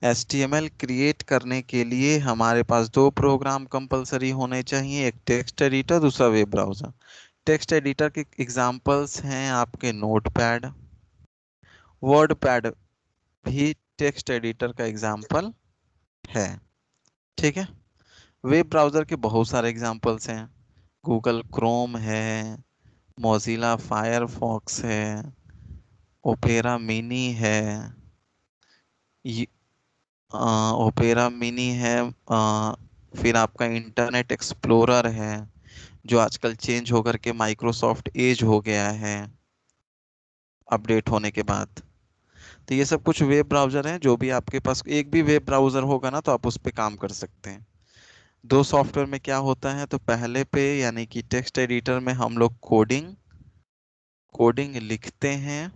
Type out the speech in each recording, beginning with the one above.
HTML create करने के लिए हमारे पास दो प्रोग्राम कंपलसरी होने चाहिए, एक टेक्स्ट एडिटर, दूसरा वेब ब्राउजर। टेक्स्ट एडिटर के एग्जांपल्स हैं आपके नोटपैड, वर्डपैड भी टेक्स्ट एडिटर का एग्जांपल है। ठीक है। वेब ब्राउजर के बहुत सारे एग्जांपल्स हैं, गूगल क्रोम है, मोजिला फायरफॉक्स है, ओपेरा मिनी है, ओपेरा मिनी है, फिर आपका इंटरनेट एक्सप्लोरर है जो आजकल चेंज होकर के माइक्रोसॉफ्ट एज हो गया है अपडेट होने के बाद। तो ये सब कुछ वेब ब्राउजर हैं, जो भी आपके पास एक भी वेब ब्राउजर होगा ना तो आप उस पे काम कर सकते हैं। दो सॉफ्टवेयर में क्या होता है, तो पहले पे यानी कि टेक्स्ट एडिटर में हम लोग कोडिंग कोडिंग लिखते हैं,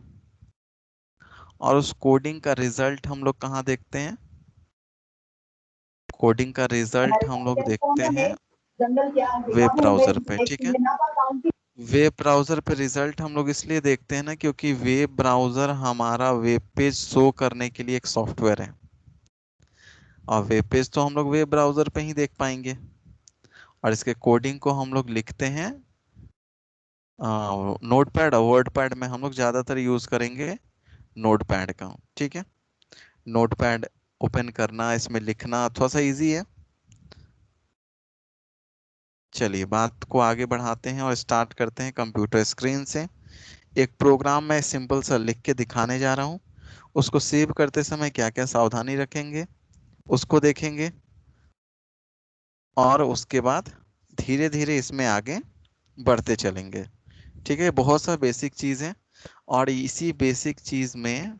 और उस कोडिंग का रिजल्ट हम लोग कहाँ देखते हैं, कोडिंग का रिजल्ट हम लोग देखते हैं वेब ब्राउजर पे। ठीक है। वेब ब्राउजर पे रिजल्ट हम लोग इसलिए देखते हैं ना, क्योंकि वेब ब्राउजर हमारा वेब पेज शो करने के लिए एक सॉफ्टवेयर है, और वेब पेज तो हम लोग वेब ब्राउजर पे ही देख पाएंगे। और इसके कोडिंग को हम लोग लिखते हैं नोटपैड और वर्डपैड में, हम लोग ज़्यादातर यूज़ करेंगे नोटपैड का। ठीक है। नोटपैड ओपन करना, इसमें लिखना थोड़ा सा इजी है। चलिए बात को आगे बढ़ाते हैं और स्टार्ट करते हैं कंप्यूटर स्क्रीन से। एक प्रोग्राम मैं सिंपल सा लिख के दिखाने जा रहा हूँ, उसको सेव करते समय क्या क्या सावधानी रखेंगे उसको देखेंगे, और उसके बाद धीरे धीरे इसमें आगे बढ़ते चलेंगे। ठीक है। बहुत सा बेसिक चीज़ है, और इसी बेसिक चीज़ में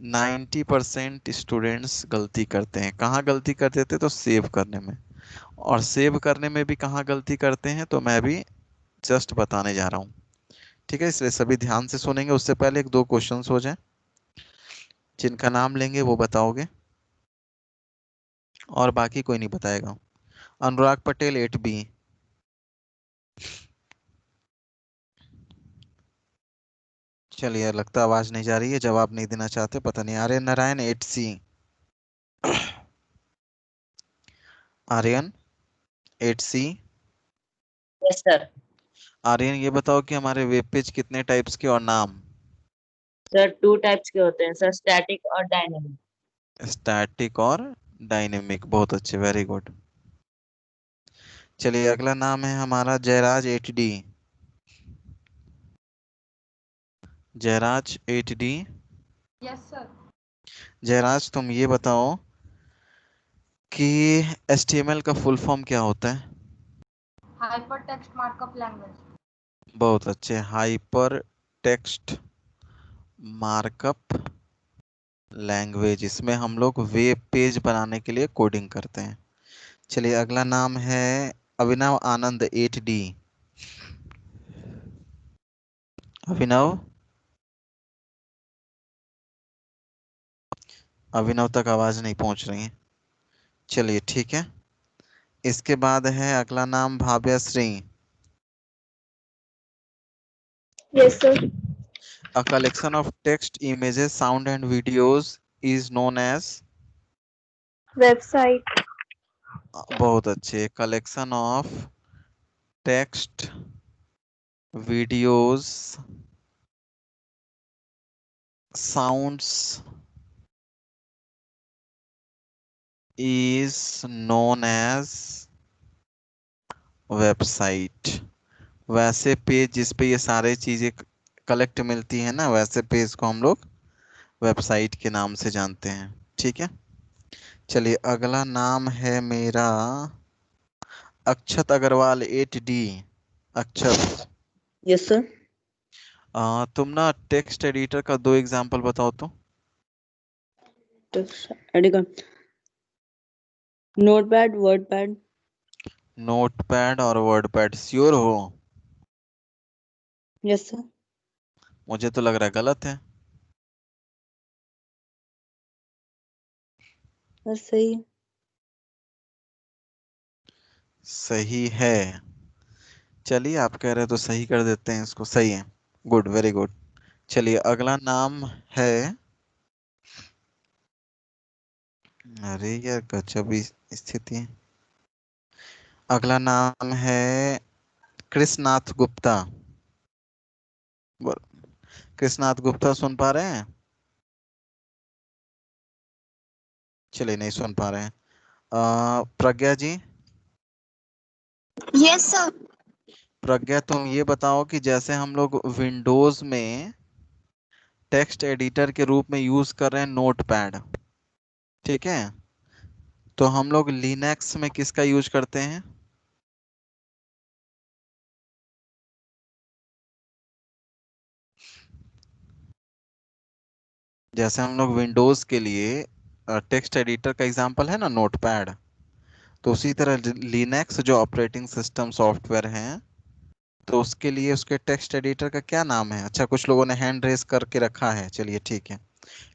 90% स्टूडेंट्स गलती करते हैं। कहाँ गलती कर देते, तो सेव करने में, और सेव करने में भी कहाँ गलती करते हैं तो मैं भी जस्ट बताने जा रहा हूँ। ठीक है, इसलिए सभी ध्यान से सुनेंगे। उससे पहले एक दो क्वेश्चंस हो जाए, जिनका नाम लेंगे वो बताओगे, और बाकी कोई नहीं बताएगा। अनुराग पटेल 8B। चलिए, लगता है आवाज नहीं जा रही है, जवाब नहीं देना चाहते, पता नहीं। Aryan Narayan 8C। Aryan 8C। Yes sir. Aryan ये बताओ कि हमारे वेब पेज कितने टाइप्स के और नाम। सर 2 टाइप्स के होते हैं सर, स्टैटिक और डायनेमिक। स्टैटिक और डायनेमिक, बहुत अच्छे, वेरी गुड। चलिए अगला नाम है हमारा Jayraj 8D। Jayraj 8D। Yes sir. Jayraj तुम ये बताओ कि HTML का फुल फॉर्म क्या होता है। Hyper text markup language. बहुत अच्छे, हाइपर टेक्स्ट मार्कअप लैंग्वेज। इसमें हम लोग वेब पेज बनाने के लिए कोडिंग करते हैं। चलिए अगला नाम है अभिनव आनंद 8D। अभिनव, अभिनव तक आवाज नहीं पहुंच रही है। चलिए ठीक है। इसके बाद है अगला नाम Bhavyashree. Yes sir. A collection of text, images, sound and videos is known as। Website. बहुत अच्छे, collection of text, videos, sounds is known as website. वैसे पेज जिस पे ये सारे चीजें कलेक्ट मिलती है ना, वैसे पेज को हम लोग वेबसाइट के नाम से जानते हैं। ठीक है। चलिए अगला नाम है मेरा अक्षत अग्रवाल 8D। अक्षत, यस सर। तुम ना टेक्स्ट एडिटर का दो एग्जांपल बताओ तो। Notepad, WordPad. नोटपैड और वर्डपैड, श्योर हो। Yes sir. मुझे तो लग रहा है गलत है। बस सही है। सही है। चलिए आप कह रहे हो तो सही कर देते हैं इसको, सही है। Good, very good. चलिए अगला नाम है अरे यार गजब ही स्थिति है। अगला नाम है कृष्णनाथ गुप्ता। कृष्णनाथ गुप्ता सुन पा रहे हैं? चलिए नहीं सुन पा रहे हैं। प्रज्ञा जी। Yes, sir. प्रज्ञा तुम ये बताओ कि जैसे हम लोग विंडोज में टेक्स्ट एडिटर के रूप में यूज कर रहे हैं नोटपैड, ठीक है, तो हम लोग लिनक्स में किसका यूज करते हैं? जैसे हम लोग विंडोज के लिए टेक्स्ट एडिटर का एग्जांपल है ना नोटपैड, तो उसी तरह लिनक्स जो ऑपरेटिंग सिस्टम सॉफ्टवेयर है, तो उसके लिए उसके टेक्स्ट एडिटर का क्या नाम है? अच्छा, कुछ लोगों ने हैंड रेस करके रखा है, चलिए ठीक है।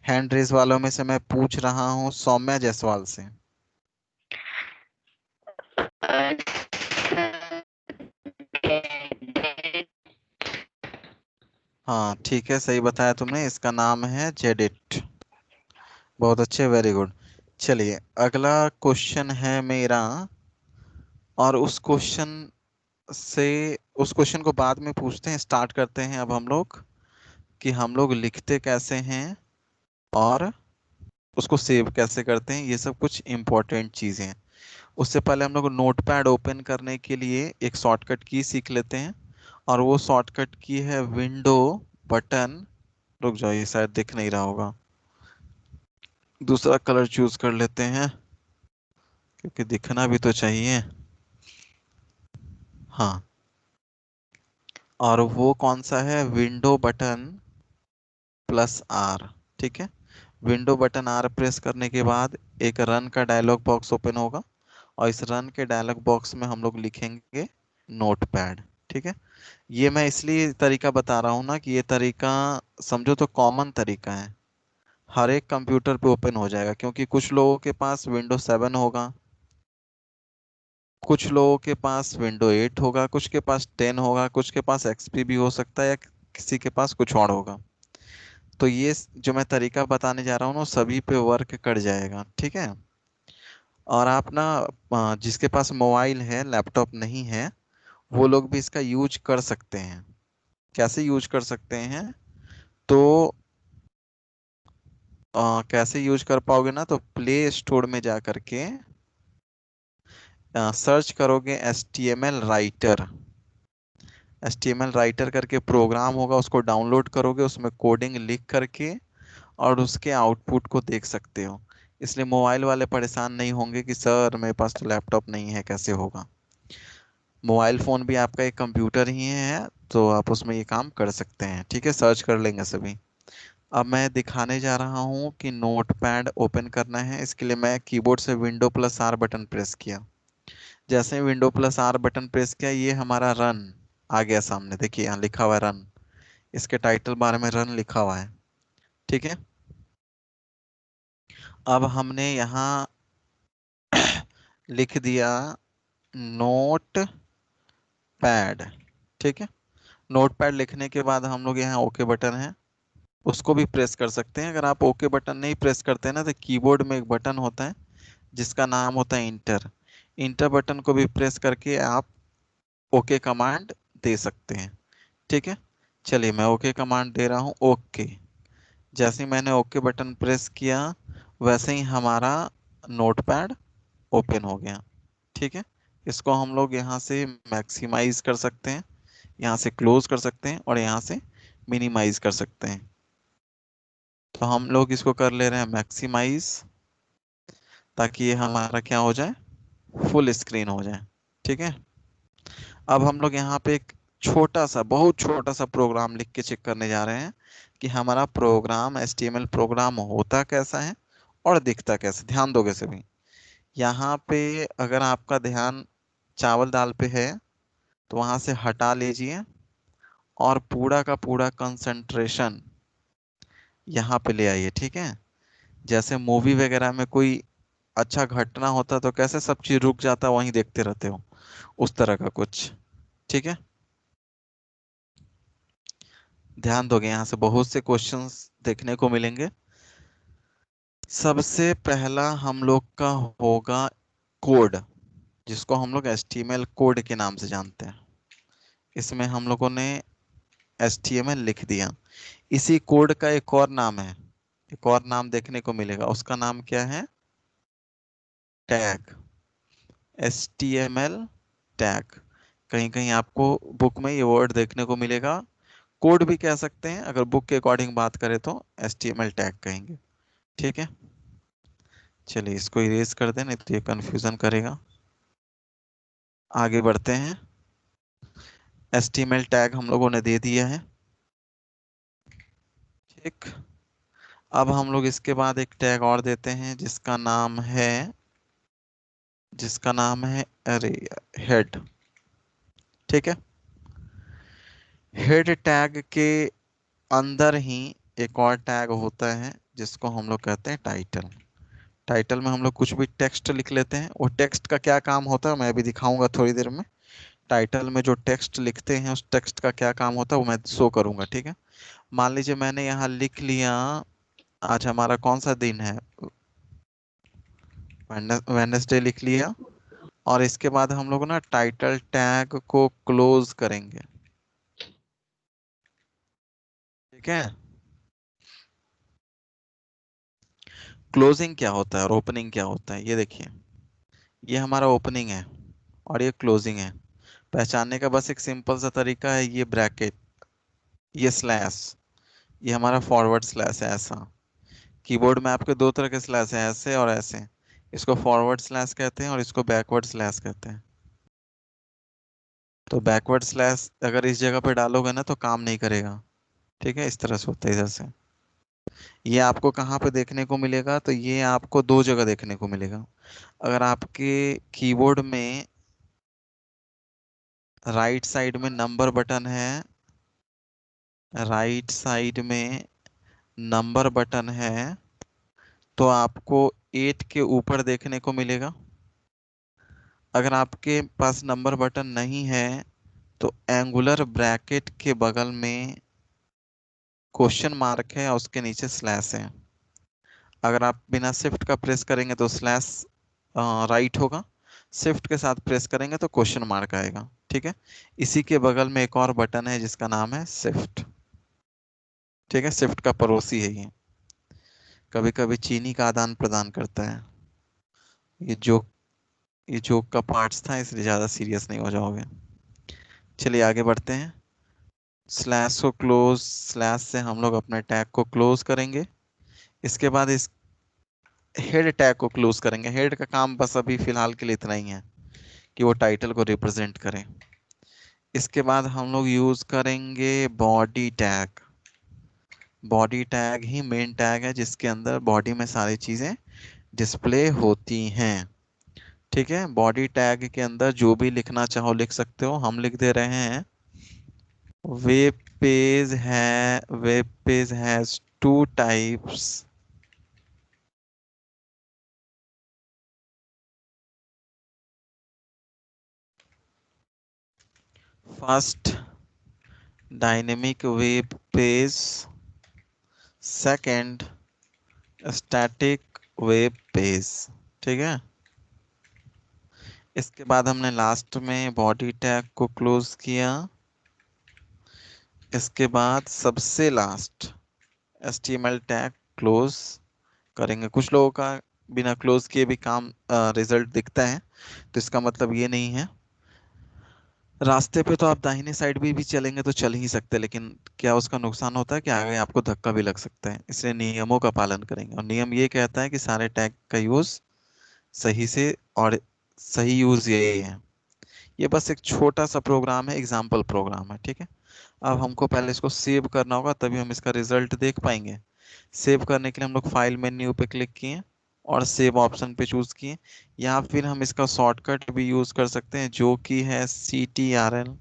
हैंड रेस वालों में से मैं पूछ रहा हूँ सौम्या जायसवाल से। हाँ ठीक है, सही बताया तुमने, इसका नाम है जेडिट। बहुत अच्छे, वेरी गुड। चलिए अगला क्वेश्चन है मेरा, और उस क्वेश्चन को बाद में पूछते हैं। स्टार्ट करते हैं अब हम लोग कि हम लोग लिखते कैसे हैं और उसको सेव कैसे करते हैं, ये सब कुछ इम्पोर्टेंट चीज़ें हैं। उससे पहले हम लोग नोटपैड ओपन करने के लिए एक शॉर्टकट की सीख लेते हैं, और वो शॉर्टकट की है विंडो बटन। रुक जाओ, ये शायद दिख नहीं रहा होगा, दूसरा कलर चूज कर लेते हैं क्योंकि दिखना भी तो चाहिए। हाँ, और वो कौन सा है? विंडो बटन प्लस आर, ठीक है। विंडो बटन आर प्रेस करने के बाद एक रन का डायलॉग बॉक्स ओपन होगा, और इस रन के डायलॉग बॉक्स में हम लोग लिखेंगे नोटपैड, ठीक है। ये मैं इसलिए तरीका बता रहा हूँ ना कि ये तरीका समझो तो कॉमन तरीका है, हर एक कंप्यूटर पे ओपन हो जाएगा, क्योंकि कुछ लोगों के पास विंडो 7 होगा, कुछ लोगों के पास विंडो 8 होगा, कुछ के पास 10 होगा, कुछ के पास एक्सपी भी हो सकता है, या किसी के पास कुछ और होगा। तो ये जो मैं तरीका बताने जा रहा हूँ ना, वो सभी पे वर्क कर जाएगा, ठीक है। और आप ना जिसके पास मोबाइल है, लैपटॉप नहीं है, वो लोग भी इसका यूज कर सकते हैं। कैसे यूज कर सकते हैं? तो कैसे यूज कर पाओगे ना, तो प्ले स्टोर में जा करके सर्च करोगे HTML राइटर। HTML राइटर करके प्रोग्राम होगा, उसको डाउनलोड करोगे, उसमें कोडिंग लिख करके और उसके आउटपुट को देख सकते हो। इसलिए मोबाइल वाले परेशान नहीं होंगे कि सर मेरे पास तो लैपटॉप नहीं है, कैसे होगा। मोबाइल फ़ोन भी आपका एक कंप्यूटर ही है, तो आप उसमें ये काम कर सकते हैं, ठीक है, सर्च कर लेंगे सभी। अब मैं दिखाने जा रहा हूँ कि नोटपैड ओपन करना है। इसके लिए मैं कीबोर्ड से window plus R button press किया। जैसे ही window plus R button press किया, ये हमारा रन आ गया सामने, देखिए यहाँ लिखा हुआ है रन, इसके टाइटल बार में रन लिखा हुआ है, ठीक है। अब हमने यहाँ लिख दिया नोट पैड, ठीक है। नोट पैड लिखने के बाद हम लोग यहाँ ओके बटन है, उसको भी प्रेस कर सकते हैं। अगर आप ओके बटन नहीं प्रेस करते हैं ना, तो कीबोर्ड में एक बटन होता है जिसका नाम होता है इंटर। इंटर बटन को भी प्रेस करके आप ओके कमांड दे सकते हैं, ठीक है। चलिए मैं ओके कमांड दे रहा हूँ, ओके। जैसे ही मैंने ओके बटन प्रेस किया, वैसे ही हमारा नोटपैड ओपन हो गया, ठीक है। इसको हम लोग यहाँ से मैक्सिमाइज कर सकते हैं, यहाँ से क्लोज कर सकते हैं, और यहाँ से मिनिमाइज कर सकते हैं। तो हम लोग इसको कर ले रहे हैं मैक्सिमाइज, ताकि ये हमारा क्या हो जाए, फुल स्क्रीन हो जाए, ठीक है। अब हम लोग यहाँ पे एक छोटा सा, बहुत छोटा सा प्रोग्राम लिख के चेक करने जा रहे हैं कि हमारा प्रोग्राम HTML प्रोग्राम होता कैसा है और दिखता कैसे। ध्यान दोगे सभी। यहाँ पे अगर आपका ध्यान चावल दाल पे है, तो वहां से हटा लीजिए, और पूरा का पूरा कंसंट्रेशन यहाँ पे ले आइए, ठीक है। जैसे मूवी वगैरह में कोई अच्छा घटना होता तो कैसे सब चीज रुक जाता, वहीं देखते रहते हो, उस तरह का कुछ, ठीक है। ध्यान दोगे, यहाँ से बहुत से क्वेश्चंस देखने को मिलेंगे। सबसे पहला हम लोग का होगा कोड, जिसको हम लोग HTML कोड के नाम से जानते हैं। इसमें हम लोगों ने HTML लिख दिया। इसी कोड का एक और नाम है, एक और नाम देखने को मिलेगा, उसका नाम क्या है? टैग। HTML tag. कहीं कहीं आपको बुक में ये वर्ड देखने को मिलेगा। कोड भी कह सकते हैं, अगर बुक के अकॉर्डिंग बात करें तो HTML टैग कहेंगे। ठीक है, चलिए इसको इरेज कर दें, नहीं तो ये कंफ्यूजन करेगा। आगे बढ़ते हैं। HTML टैग हम लोगों ने दे दिया है। ठीक, अब हम लोग इसके बाद एक टैग और देते हैं जिसका नाम है अरे हेड। ठीक है, हेड टैग के अंदर ही एक और टैग होता है जिसको हम लोग कहते हैं टाइटल। टाइटल में हम लोग कुछ भी टेक्स्ट लिख लेते हैं। वो टेक्स्ट का क्या काम होता है मैं भी दिखाऊंगा थोड़ी देर में। टाइटल में जो टेक्स्ट लिखते हैं उस टेक्स्ट का क्या काम होता है वो मैं शो करूंगा। ठीक है, मान लीजिए मैंने यहाँ लिख लिया, आज हमारा कौन सा दिन है? वेडनेसडे लिख लिया। और इसके बाद हम लोग ना टाइटल टैग को क्लोज करेंगे। ठीक है, क्लोजिंग क्या होता है और ओपनिंग क्या होता है ये देखिए। ये हमारा ओपनिंग है और ये क्लोजिंग है। पहचानने का बस एक सिंपल सा तरीका है, ये ब्रैकेट, ये स्लैश, ये हमारा फॉरवर्ड स्लैश है ऐसा। कीबोर्ड में आपके दो तरह के स्लैश हैं, ऐसे और ऐसे। इसको फॉरवर्ड स्लैश कहते हैं और इसको बैकवर्ड स्लैश कहते हैं। तो बैकवर्ड स्लैश अगर इस जगह पे डालोगे ना तो काम नहीं करेगा। ठीक है, इस तरह से होता है इधर से। ये आपको कहाँ पे देखने को मिलेगा? तो ये आपको दो जगह देखने को मिलेगा। अगर आपके कीबोर्ड में राइट साइड में नंबर बटन है, राइट साइड में नंबर बटन है, तो आपको 8 के ऊपर देखने को मिलेगा। अगर आपके पास नंबर बटन नहीं है तो एंगुलर ब्रैकेट के बगल में क्वेश्चन मार्क है और उसके नीचे स्लैश है। अगर आप बिना शिफ्ट का प्रेस करेंगे तो स्लैश राइट होगा, शिफ्ट के साथ प्रेस करेंगे तो क्वेश्चन मार्क आएगा। ठीक है, इसी के बगल में एक और बटन है जिसका नाम है शिफ्ट। ठीक है, शिफ्ट का पड़ोसी है ये, कभी कभी चीनी का आदान प्रदान करता है। ये जोक, ये जोक का पार्ट्स था इसलिए ज़्यादा सीरियस नहीं हो जाओगे। चलिए आगे बढ़ते हैं। स्लैश को क्लोज, स्लैश से हम लोग अपने टैग को क्लोज करेंगे। इसके बाद इस हेड टैग को क्लोज करेंगे। हेड का काम बस अभी फिलहाल के लिए इतना ही है कि वो टाइटल को रिप्रेजेंट करें। इसके बाद हम लोग यूज करेंगे बॉडी टैग। बॉडी टैग ही मेन टैग है जिसके अंदर बॉडी में सारी चीजें डिस्प्ले होती हैं। ठीक है, बॉडी टैग के अंदर जो भी लिखना चाहो लिख सकते हो। हम लिख दे रहे हैं web page has two types. First dynamic web page, second static web page. ठीक है, इसके बाद हमने लास्ट में बॉडी टैग को क्लोज किया। इसके बाद सबसे लास्ट HTML टैग क्लोज करेंगे। कुछ लोगों का बिना क्लोज किए भी काम रिजल्ट दिखता है, तो इसका मतलब ये नहीं है। रास्ते पे तो आप दाहिने साइड भी चलेंगे तो चल ही सकते हैं, लेकिन क्या उसका नुकसान होता है कि आगे आपको धक्का भी लग सकता है। इसलिए नियमों का पालन करेंगे, और नियम ये कहता है कि सारे टैग का यूज सही से, और सही यूज यही है। ये बस एक छोटा सा प्रोग्राम है, एग्जाम्पल प्रोग्राम है। ठीक है, अब हमको पहले इसको सेव करना होगा तभी हम इसका रिजल्ट देख पाएंगे। सेव करने के लिए हम लोग फाइल मेन्यू पे क्लिक किए और सेव ऑप्शन पे चूज किए। या फिर हम इसका शॉर्टकट भी यूज कर सकते हैं जो कि है CTRL+S।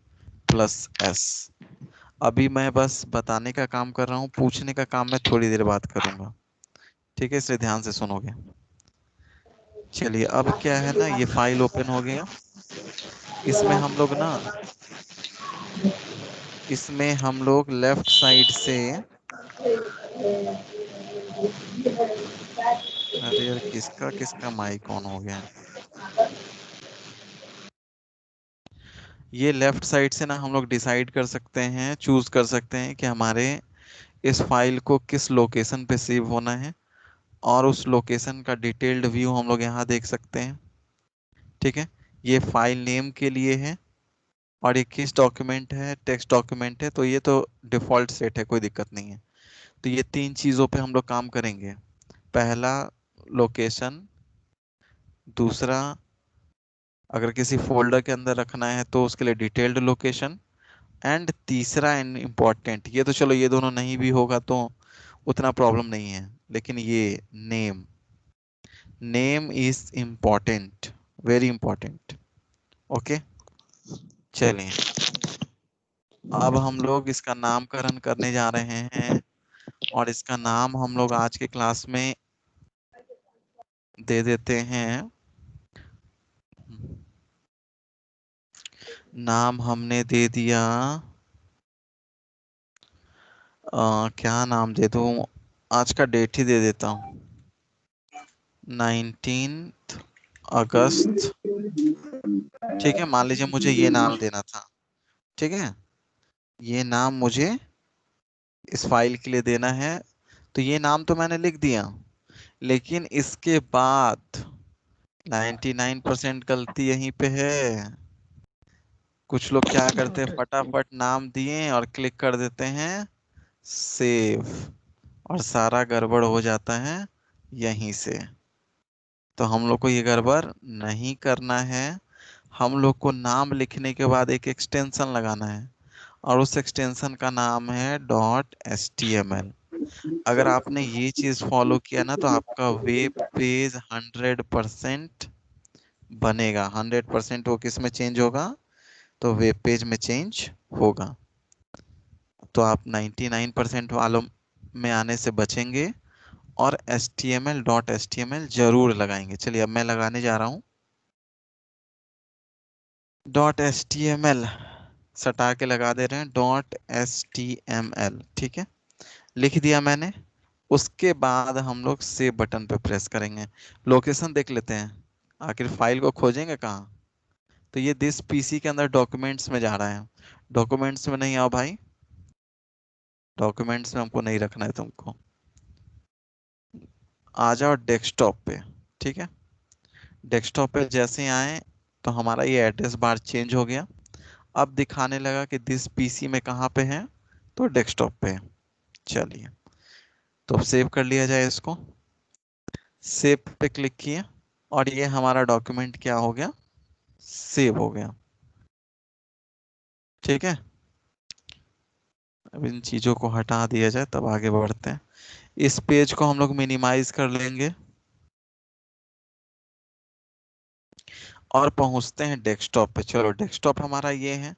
अभी मैं बस बताने का काम कर रहा हूँ, पूछने का काम मैं थोड़ी देर बाद करूंगा। ठीक है, इसलिए ध्यान से सुनोगे। चलिए, अब क्या है ना, ये फाइल ओपन हो गया। इसमें हम लोग ना, इसमें हम लोग लेफ्ट साइड से अरे यार, किसका किसका माइक ऑन हो गया? ये लेफ्ट साइड से ना हम लोग डिसाइड कर सकते हैं, चूज कर सकते हैं कि हमारे इस फाइल को किस लोकेशन पे सेव होना है, और उस लोकेशन का डिटेल्ड व्यू हम लोग यहाँ देख सकते हैं। ठीक है, ये फाइल नेम के लिए है, और ये किस डॉक्यूमेंट है, टेक्स्ट डॉक्यूमेंट है, तो ये तो डिफॉल्ट सेट है, कोई दिक्कत नहीं है। तो ये तीन चीज़ों पे हम लोग काम करेंगे। पहला, लोकेशन। दूसरा, अगर किसी फोल्डर के अंदर रखना है तो उसके लिए डिटेल्ड लोकेशन। एंड तीसरा एंड इम्पॉर्टेंट, ये तो चलो ये दोनों नहीं भी होगा तो उतना प्रॉब्लम नहीं है, लेकिन ये name, name is important, very important. Okay, चलिए अब हम लोग इसका नामकरण करने जा रहे हैं, और इसका नाम हम लोग आज के क्लास में दे देते हैं। नाम हमने दे दिया, क्या नाम दे दूं? आज का डेट ही दे देता हूँ, 19 अगस्त। ठीक है, मान लीजिए मुझे ये नाम देना था। ठीक है, ये नाम मुझे इस फाइल के लिए देना है, तो ये नाम तो मैंने लिख दिया, लेकिन इसके बाद 99% गलती यहीं पे है। कुछ लोग क्या करते हैं, फटाफट नाम दिए और क्लिक कर देते हैं सेव, और सारा गड़बड़ हो जाता है यहीं से। तो हम लोग को ये गड़बड़ नहीं करना है। हम लोग को नाम लिखने के बाद एक एक्सटेंशन लगाना है, और उस एक्सटेंशन का नाम है .html। अगर आपने ये चीज फॉलो किया ना, तो आपका वेब पेज 100% बनेगा। 100% वो किस में चेंज होगा? तो वेब पेज में चेंज होगा। तो आप 99% वालों में आने से बचेंगे, और html जरूर लगाएंगे। चलिए अब मैं लगाने जा रहा हूँ .html, सटा के लगा दे रहे हैं .html। ठीक है, लिख दिया मैंने। उसके बाद हम लोग सेव बटन पे प्रेस करेंगे। लोकेशन देख लेते हैं, आखिर फाइल को खोजेंगे कहाँ। तो ये दिस पीसी के अंदर डॉक्यूमेंट्स में जा रहा है। डॉक्यूमेंट्स में नहीं आओ भाई, डॉक्यूमेंट्स में हमको नहीं रखना है तुमको, आ जाओ डेस्कटॉप पे। ठीक है, डेस्कटॉप पे जैसे ही आए तो हमारा ये एड्रेस बार चेंज हो गया। अब दिखाने लगा कि दिस पीसी में कहाँ पे है, तो डेस्कटॉप पे है। चलिए, तो अब सेव कर लिया जाए इसको। सेव पे क्लिक किए, और ये हमारा डॉक्यूमेंट क्या हो गया, सेव हो गया। ठीक है, अब इन चीजों को हटा दिया जाए, तब आगे बढ़ते हैं। इस पेज को हम लोग मिनिमाइज कर लेंगे, और पहुंचते हैं डेस्कटॉप पे। चलो, डेस्कटॉप हमारा ये है।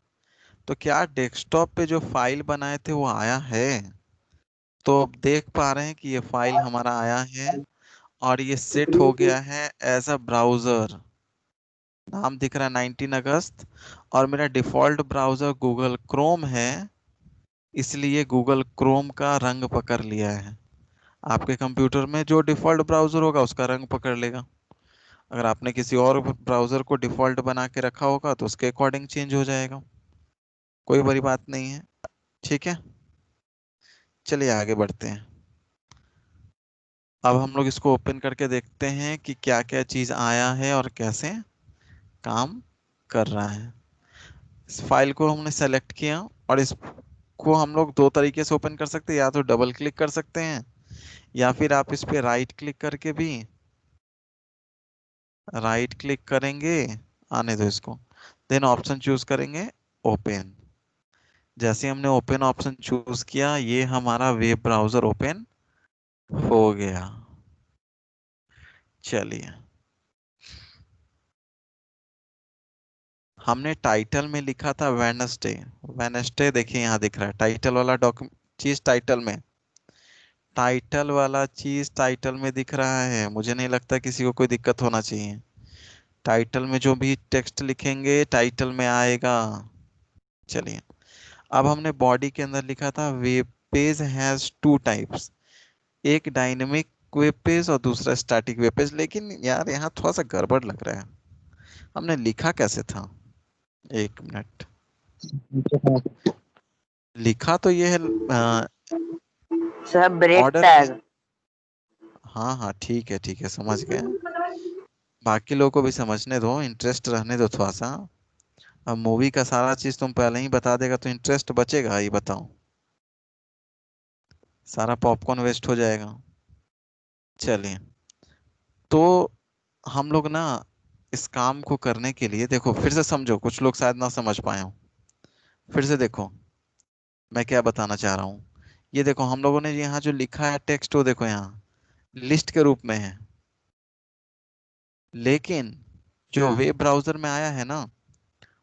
तो क्या डेस्कटॉप पे जो फाइल बनाए थे वो आया है? तो अब देख पा रहे हैं कि ये फाइल हमारा आया है, और ये सेट हो गया है एज अ ब्राउजर। नाम दिख रहा है 19 अगस्त, और मेरा डिफॉल्ट ब्राउजर गूगल क्रोम है, इसलिए गूगल क्रोम का रंग पकड़ लिया है। आपके कंप्यूटर में जो डिफॉल्ट ब्राउजर होगा उसका रंग पकड़ लेगा। अगर आपने किसी और ब्राउजर को डिफॉल्ट बना के रखा होगा तो उसके अकॉर्डिंग चेंज हो जाएगा, कोई बड़ी बात नहीं है। ठीक है, चलिए आगे बढ़ते हैं। अब हम लोग इसको ओपन करके देखते हैं कि क्या क्या चीज़ आया है और कैसे काम कर रहा है। इस फाइल को हमने सेलेक्ट किया, और इसको हम लोग दो तरीके से ओपन कर सकते हैं, या तो डबल क्लिक कर सकते हैं, या फिर आप इस पे राइट क्लिक करके भी, राइट क्लिक करेंगे, आने दो इसको, देन ऑप्शन चूज करेंगे ओपन। जैसे हमने ओपन ऑप्शन चूज किया, ये हमारा वेब ब्राउजर ओपन हो गया। चलिए, हमने टाइटल में लिखा था वेडनेसडे। वेडनेसडे देखिए यहाँ दिख रहा है, टाइटल वाला डॉक्यूमेंट चीज टाइटल में, टाइटल वाला चीज टाइटल में दिख रहा है। मुझे नहीं लगता किसी को कोई दिक्कत होना चाहिए। टाइटल में जो भी टेक्स्ट लिखेंगे टाइटल में आएगा। चलिए, अब हमने बॉडी के अंदर लिखा था web page has two types, एक डायनेमिक वेब पेज और दूसरा स्टैटिक वेब पेज। लेकिन यार यहाँ थोड़ा सा गड़बड़ लग रहा है, हमने लिखा कैसे था? एक मिनट, लिखा तो ये है सर ब्रेक ऑर्डर में। टैग। हाँ हाँ ठीक है ठीक है, समझ गए। बाकी लोगों को भी समझने दो, इंटरेस्ट रहने दो थोड़ा सा। अब मूवी का सारा चीज तुम पहले ही बता देगा तो इंटरेस्ट बचेगा? ये बताओ, सारा पॉपकॉर्न वेस्ट हो जाएगा। चलिए, तो हम लोग ना इस काम को करने के लिए, देखो फिर से समझो, कुछ लोग शायद ना समझ पाए हो। फिर से देखो मैं क्या बताना चाह रहा हूँ। ये देखो हम लोगों ने यहाँ जो लिखा है टेक्स्ट, वो देखो यहाँ लिस्ट के रूप में है, लेकिन जो वेब ब्राउजर में आया है ना,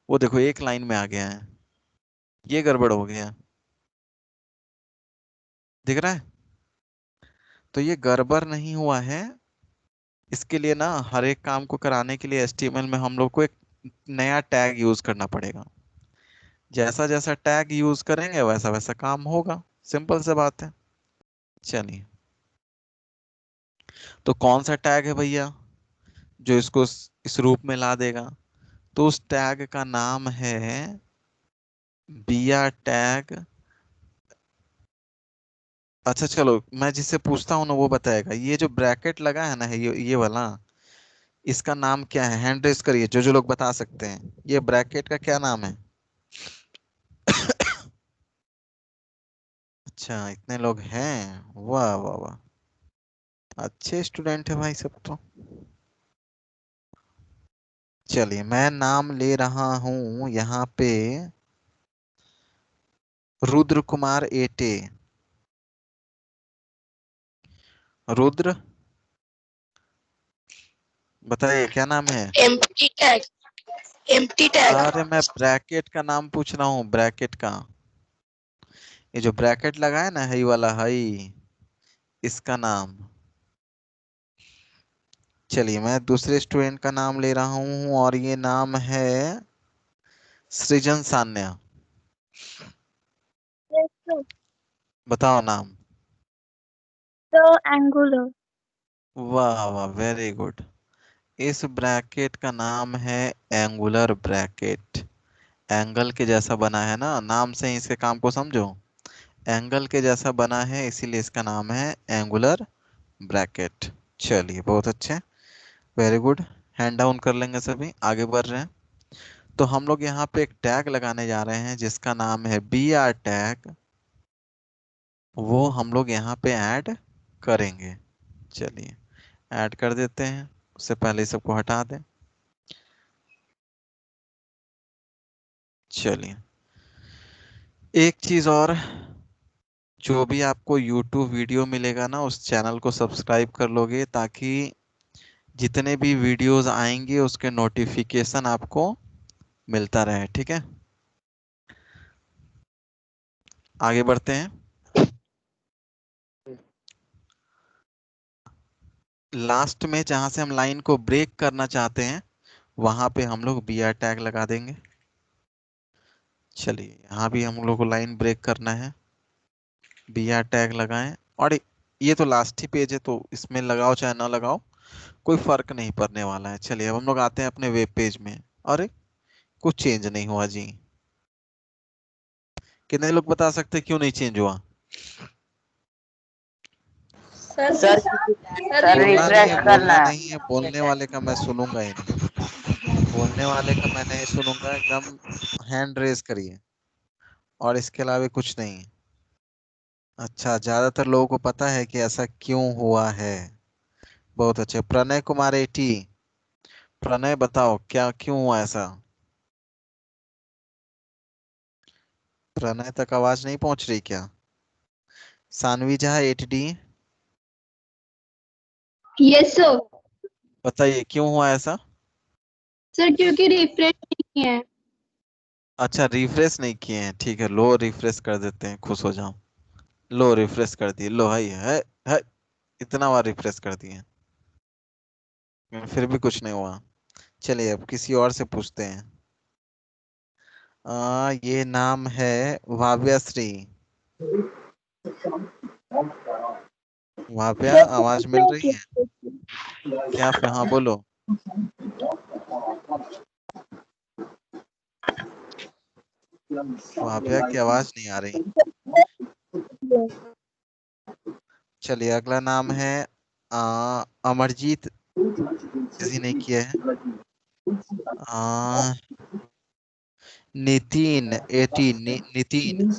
वो देखो एक लाइन में आ गया है। ये गड़बड़ हो गया, दिख रहा है? तो ये गड़बड़ नहीं हुआ है। इसके लिए ना हर एक काम को कराने के लिए HTML में हम लोग को एक नया टैग यूज करना पड़ेगा। जैसा जैसा टैग यूज करेंगे वैसा वैसा काम होगा। सिंपल सा बात है। चलिए, तो कौन सा टैग है भैया जो इसको इस रूप में ला देगा? तो उस टैग का नाम है बिया टैग। अच्छा चलो, मैं जिससे पूछता हूँ ना वो बताएगा। ये जो ब्रैकेट लगा है ना, है ये वाला, इसका नाम क्या है? हैंड रेस करिए जो जो लोग बता सकते हैं, ये ब्रैकेट का क्या नाम है? अच्छा इतने लोग हैं, वाह वाह वाह, अच्छे स्टूडेंट है भाई सब तो। चलिए मैं नाम ले रहा हूं यहाँ पे, रुद्र कुमार एटे। रुद्र, बताइए क्या नाम है? empty tag, empty tag. अरे मैं ब्रैकेट का नाम पूछ रहा हूँ, ब्रैकेट का। ये जो ब्रैकेट लगा है ना, हई वाला हई, इसका नाम। चलिए मैं दूसरे स्टूडेंट का नाम ले रहा हूँ और ये नाम है सृजन सान्या। Yes, sir. बताओ नाम। So Angular. वाह वाह, वेरी गुड। इस ब्रैकेट का नाम है एंगुलर ब्रैकेट। एंगल के जैसा बना है ना, नाम से ही इसके काम को समझो। एंगल के जैसा बना है इसीलिए इसका नाम है एंगुलर ब्रैकेट। चलिए बहुत अच्छे, वेरी गुड। हैंड डाउन कर लेंगे, सभी आगे बढ़ रहे हैं। तो हम लोग यहाँ पे एक टैग लगाने जा रहे हैं जिसका नाम है बी आर टैग। वो हम लोग यहाँ पे ऐड करेंगे। चलिए ऐड कर देते हैं, उससे पहले इस सबको हटा दें। चलिए एक चीज और, जो भी आपको YouTube वीडियो मिलेगा ना, उस चैनल को सब्सक्राइब कर लोगे ताकि जितने भी वीडियोस आएंगे उसके नोटिफिकेशन आपको मिलता रहे, ठीक है? आगे बढ़ते हैं। लास्ट में जहां से हम लाइन को ब्रेक करना चाहते हैं वहां पे हम लोग बी आर टैग लगा देंगे। चलिए यहाँ भी हम लोग को लाइन ब्रेक करना है, बी आर टैग लगाएं। और ये तो लास्ट ही पेज है तो इसमें लगाओ चाहे ना लगाओ, कोई फर्क नहीं पड़ने वाला है। चलिए अब हम लोग आते हैं अपने वेब पेज में। अरे कुछ चेंज नहीं हुआ जी। कितने लोग बता सकते हैं क्यों नहीं चेंज हुआ? Sir, सर सर बोलना नहीं रिफ्रेश है, करना बोलना नहीं है, है। बोलने वाले का मैं सुनूंगा ही नहीं। बोलने वाले का मैं नहीं सुनूंगा, एकदम हैंड रेज करिए, और इसके अलावा कुछ नहीं। अच्छा, ज्यादातर लोगों को पता है कि ऐसा क्यों हुआ है। बहुत अच्छे, प्रणय कुमार एटी। प्रणय बताओ क्या क्यों हुआ ऐसा? प्रणय तक आवाज नहीं पहुंच रही क्या? Saanvi Jha HD, yes, sir. बताइए क्यों हुआ ऐसा? सर क्योंकि रिफ्रेश नहीं है। अच्छा रिफ्रेश नहीं किए हैं, ठीक है लो रिफ्रेश कर देते हैं, खुश हो जाओ। लो रिफ्रेश कर दिए, लो है इतना बार रिफ्रेश कर दिए, फिर भी कुछ नहीं हुआ। चलिए अब किसी और से पूछते हैं। ये नाम है भाव्यश्री। वहां पे सर आवाज मिल रही है क्या? फिर हाँ बोलो। वहां पे की आवाज नहीं आ रही। चलिए अगला नाम है अमरजीत। किसी ने किया है। आ, Nitin 18 Nitin.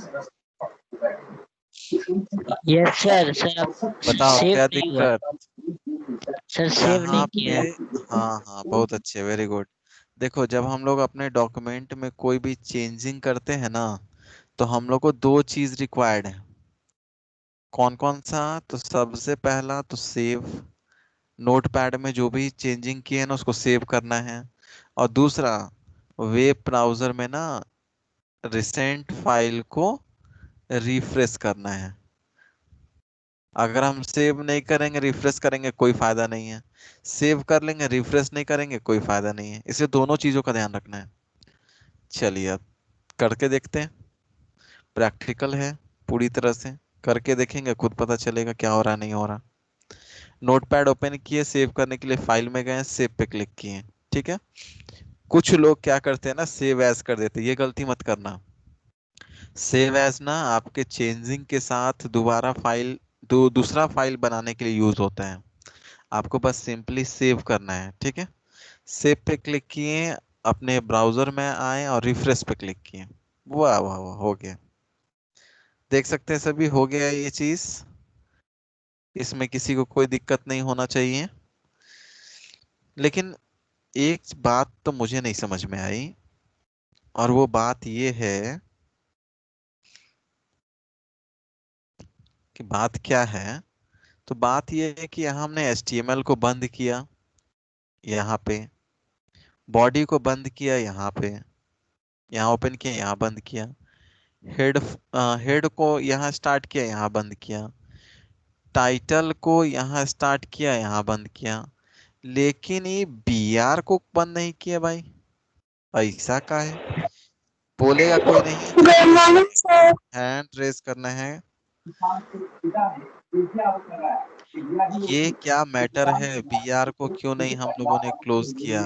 Yes sir. Sir अब बताओ सेव क्या नहीं हुआ। दिक्कत? सर सेव यहाँ नहीं पे किया। हाँ हाँ बहुत अच्छे, वेरी गुड। देखो जब हम लोग अपने डॉक्यूमेंट में कोई भी चेंजिंग करते हैं ना, तो हम लोग को दो चीज रिक्वायर्ड है। कौन कौन सा? तो सबसे पहला तो सेव, नोटपैड में जो भी चेंजिंग किए हैं ना उसको सेव करना है। और दूसरा, वेब ब्राउजर में ना रिसेंट फाइल को रिफ्रेश करना है। अगर हम सेव नहीं करेंगे रिफ्रेश करेंगे कोई फायदा नहीं है, सेव कर लेंगे रिफ्रेश नहीं करेंगे कोई फायदा नहीं है, इसे दोनों चीजों का ध्यान रखना है। चलिए अब करके देखते हैं। प्रैक्टिकल है पूरी तरह से, करके देखेंगे खुद पता चलेगा क्या हो रहा है नहीं हो रहा। नोटपैड ओपन किए, सेव करने के लिए फाइल में गए, सेव पे क्लिक किए। ठीक है। कुछ लोग क्या करते हैं ना, सेव एज कर देते हैं, ये गलती मत करना। सेव एज ना आपके चेंजिंग के साथ दोबारा फाइल दूसरा फाइल बनाने के लिए यूज होता है। आपको बस सिंपली सेव करना है। ठीक है। सेव पे क्लिक किए, अपने ब्राउजर में आए और रिफ्रेश पे क्लिक किए। वाह वाह वाह, हो गया। देख सकते हैं सभी, हो गया ये चीज। इसमें किसी को कोई दिक्कत नहीं होना चाहिए। लेकिन एक बात तो मुझे नहीं समझ में आई, और वो बात ये है कि बात क्या है। तो बात ये है कि यहाँ हमने HTML को बंद किया, यहाँ पे बॉडी को बंद किया, यहाँ पे यहाँ ओपन किया, यहाँ बंद किया। हेड हेड को यहाँ स्टार्ट किया, यहाँ बंद किया। टाइटल को यहाँ स्टार्ट किया, यहाँ बंद किया। लेकिन ये BR को बंद नहीं किया भाई, ऐसा का है? बोलेगा कोई नहीं? Good morning sir. Hand raise करना है। ये क्या मैटर है? BR को क्यों नहीं हम लोगों ने क्लोज किया?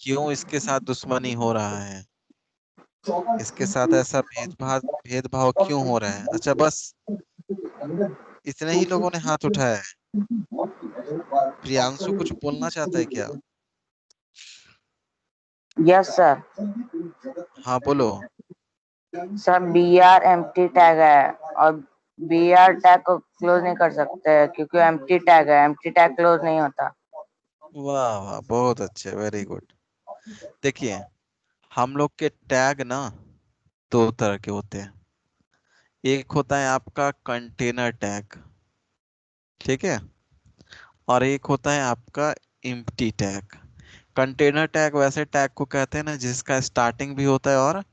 क्यों इसके साथ दुश्मनी हो रहा है? इसके साथ ऐसा भेदभाव भेदभाव क्यों हो रहा है? अच्छा बस इतने ही लोगों ने हाथ उठाया है? प्रियांशु कुछ बोलना चाहता है क्या? Yes sir. हाँ बोलो। Sir B R empty tag है और बी आर टैग को क्लोज नहीं कर सकते क्योंकि एम्प्टी टैग है, एम्प्टी टैग क्लोज नहीं होता। वाह वाह बहुत अच्छे, वेरी गुड। देखिए हम लोग के टैग ना दो तरह के होते हैं। एक होता है आपका कंटेनर टैग, ठीक है, और एक होता है आपका एम्प्टी टैग। कंटेनर टैग वैसे टैग को कहते हैं ना जिसका स्टार्टिंग भी होता है और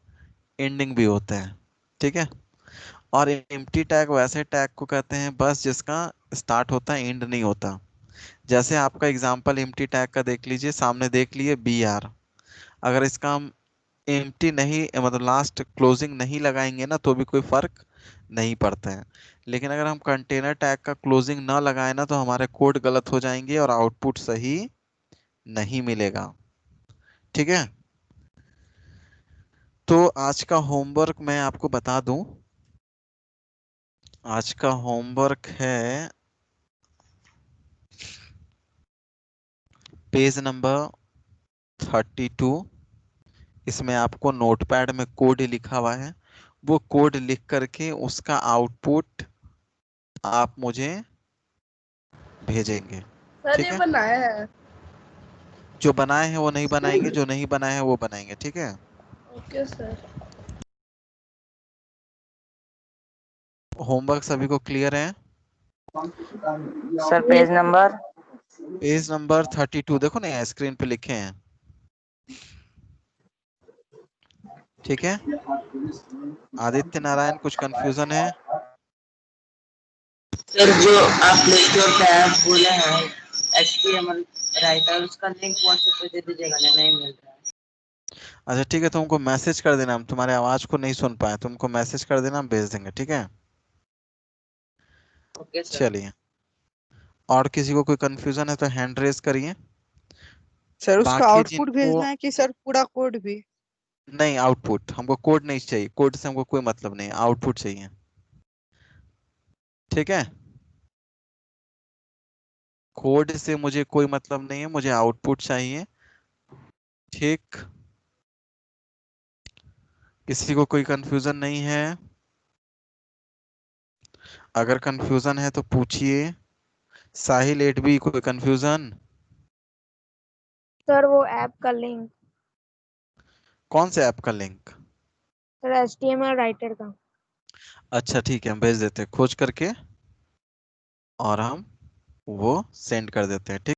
एंडिंग भी होता है, ठीक है। और एम्प्टी टैग वैसे टैग को कहते हैं बस जिसका स्टार्ट होता है एंड नहीं होता। जैसे आपका एग्जांपल एम्प्टी टैग का देख लीजिए, सामने देख लिए BR। अगर इसका हम एम्प्टी नहीं मतलब लास्ट क्लोजिंग नहीं लगाएंगे ना तो भी कोई फर्क नहीं पड़ता है। लेकिन अगर हम कंटेनर टैग का क्लोजिंग ना लगाए ना तो हमारे कोड गलत हो जाएंगे और आउटपुट सही नहीं मिलेगा। ठीक है। तो आज का होमवर्क मैं आपको बता दूं। आज का होमवर्क है पेज नंबर 32। इसमें आपको नोटपैड में कोड लिखा हुआ है, वो कोड लिख करके उसका आउटपुट आप मुझे भेजेंगे। सर ठीक ये है। बनाया है। जो बनाए हैं वो नहीं बनाएंगे, जो नहीं बनाए हैं वो बनाएंगे। ठीक है। Okay sir. होमवर्क सभी को क्लियर है? Sir page number. Page number 32 देखो ना, स्क्रीन पे लिखे हैं। ठीक है। आदित्य नारायण कुछ कंफ्यूजन है? सर जो आपने जो टैब बोले हैं HTML राइटर उसका लिंक व्हाट्सएप पे दे दीजिएगा ना, नहीं मिल रहा है। अच्छा ठीक है, तुमको मैसेज कर देना, हम तुम्हारे आवाज को नहीं सुन पाए, तुमको मैसेज कर देना, हम भेज देंगे। ठीक है। Okay sir. चलिए और किसी को कोई कंफ्यूजन है तो हैंड रेज करिए। सर उसका बाकी आउटपुट जिनको भेजना है कि सर पूरा कोड भी? नहीं, आउटपुट हमको, कोड नहीं चाहिए, कोड से हमको कोई मतलब नहीं, आउटपुट चाहिए। ठीक है, कोड से मुझे कोई मतलब नहीं है, मुझे आउटपुट चाहिए। ठीक, किसी को कोई कंफ्यूजन नहीं है? अगर कंफ्यूजन है तो पूछिए। साहिल 8B, कोई कंफ्यूजन? सर वो ऐप का लिंक, कौन से ऐप का लिंक? सर HTML राइटर का। अच्छा ठीक है, हम भेज देते हैं खोज करके, और हम वो सेंड कर देते हैं। ठीक।